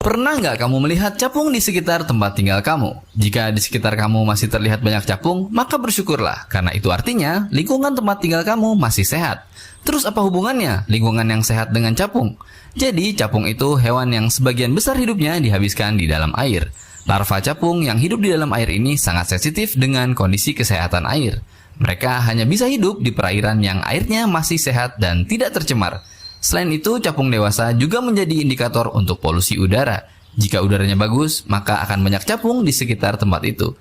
Pernah nggak kamu melihat capung di sekitar tempat tinggal kamu? Jika di sekitar kamu masih terlihat banyak capung, maka bersyukurlah, karena itu artinya lingkungan tempat tinggal kamu masih sehat. Terus apa hubungannya lingkungan yang sehat dengan capung? Jadi capung itu hewan yang sebagian besar hidupnya dihabiskan di dalam air. Larva capung yang hidup di dalam air ini sangat sensitif dengan kondisi kesehatan air. Mereka hanya bisa hidup di perairan yang airnya masih sehat dan tidak tercemar. Selain itu, capung dewasa juga menjadi indikator untuk polusi udara. Jika udaranya bagus, maka akan banyak capung di sekitar tempat itu.